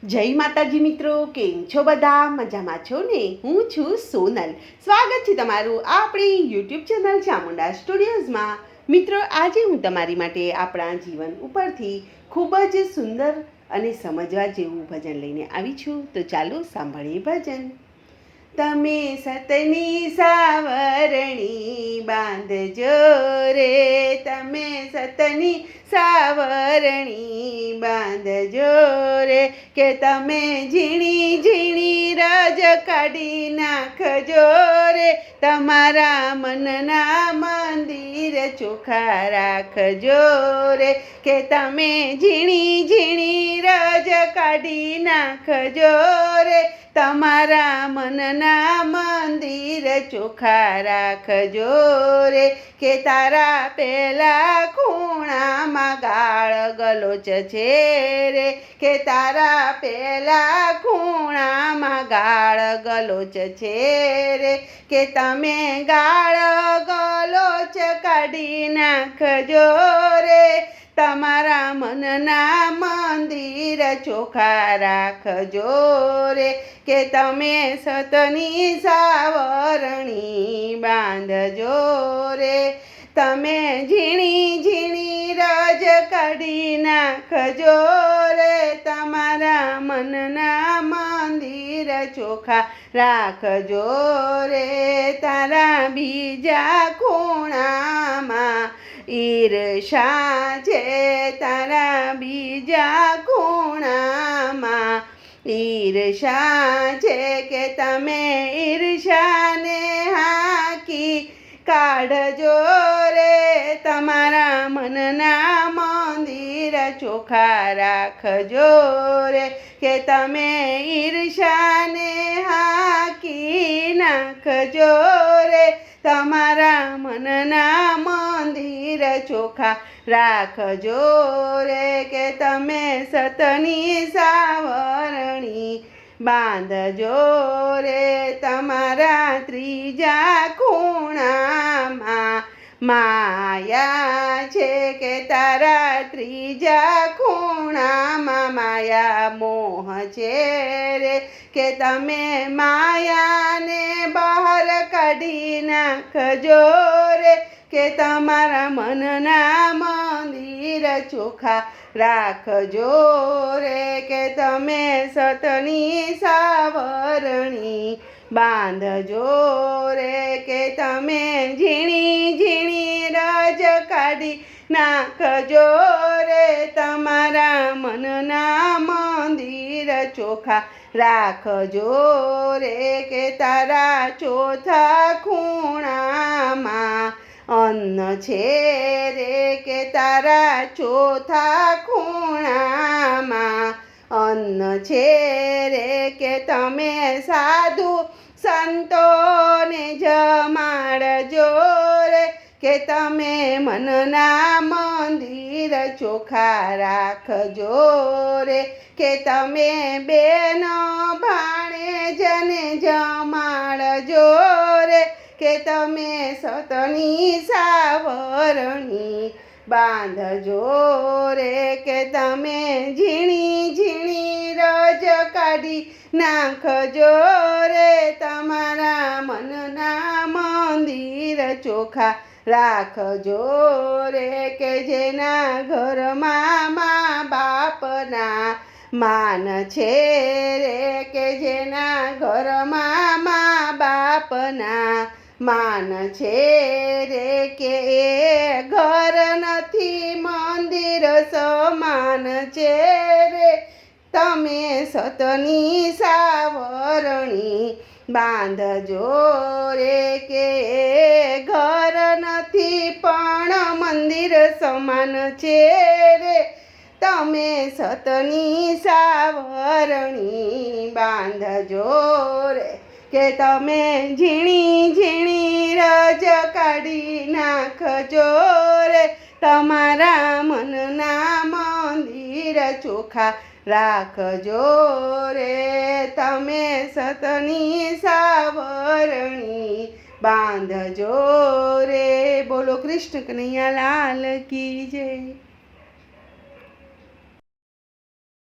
જય માતાજી મિત્રો, કેમ છો બધા? મજામાં છો ને? હું છું સોનલ. સ્વાગત છે તમારું આપણી યુટ્યુબ ચેનલ ચામુંડા સ્ટુડિયોઝમાં. મિત્રો, આજે હું તમારી માટે આપણા જીવન ઉપરથી ખૂબ જ સુંદર અને સમજવા જેવું ભજન લઈને આવી છું. તો ચાલો સાંભળીએ ભજન. તમે સતની સાવરણી બાંધજો રે, તમે સતની સાવરણી બાંધજો રે, કે તમે ઝીણી ઝીણી રજ કાઢી નાખજો રે, તમારા મનના મંદિર ચોખ્ખા રાખજો રે, કે તમે ઝીણી ઝીણી રજ કાઢી નાખજો રે, તમારા મનના મંદિર ચોખ્ખા રાખજો રે, કે તારા પેલા ખૂણામાં ગાળ ગલોચ છે રે, કે તારા પેલા ખૂણામાં ગાળ ગલોચ છે રે, કે તમે ગાળ ગલોચ કાઢી નાખજો રે, તમારા મનના મંદિર ચોખ્ખા રાખજો રે, કે તમે સતની સાવરણી બાંધજો રે, તમે ઝીણી ઝીણી રજ કાઢી નાખજો રે, તમારા મનના મંદિર ચોખ્ખા રાખજો રે, તારા બીજા ખૂણામાં ઈર્ષા છે, તારા બીજા ખૂણામાં ઈર્ષા છે, કે તમે ઈર્ષાને હાકી કાઢજો રે, તમારા મનના મંદિર ચોખ્ખા રાખજો રે, કે તમે ઈર્ષાને હાકી નાખજો રે, તમારા મનના મંદિર ચોખ્ખા રાખજો રે, કે તમે સતની સાવરણી બાંધજો રે, તમારા ત્રીજા ખૂણામાં માયા છે, કે તારા ત્રીજા ખૂણામાં માયા મોહ છે રે, કે તમે માયાને બહાર કાઢી નાખજો રે, કે તમારા મનના મંદિર ચોખ્ખા રાખજો રે, કે તમે સતની સાવરણી બાંધજો રે, કે તમે ઝીણી ઝીણી રજ કાઢી નાખજો રે, તમારા મનના મંદિર ચોખ્ખા રાખજો રે, કે તારા ચોથા ખૂણામાં અન્ન છે રે, કે તારા ચોથા ખૂણામાં અન્ન છે રે, કે તમે સાધુ સંતોને જમાડજો રે, કે તમે મનના મંદિર ચોખ્ખા રાખજો રે, કે તમે બેનો ભાણેજને જમાડજો રે, કે તમે સતની સાવરણી બાંધજો રે, કે તમે ઝીણી ઝીણી રજ કાઢી નાખજો રે, તમારા મનના મંદિર ચોખ્ખા રાખજો રે, કે જેના ઘરમાં મા બાપના માન છે રે, કે જેના ઘરમાં મા બાપના માન છે રે, કે એ ઘર નથી મંદિર સમાન છે રે, તમે સતની સાવરણી બાંધજો રે, કે એ ઘર નથી પણ મંદિર સમાન છે રે, તમે સતની સાવરણી બાંધજો રે, કે તમે ઝીણી ઝીણી રજ કાઢી નાખજો રે, તમારા મનના મંદિર ચોખ્ખા રાખજો રે, તમે સતની સાવરણી બાંધજો રે. બોલો કૃષ્ણ કનૈયા લાલ કી જય.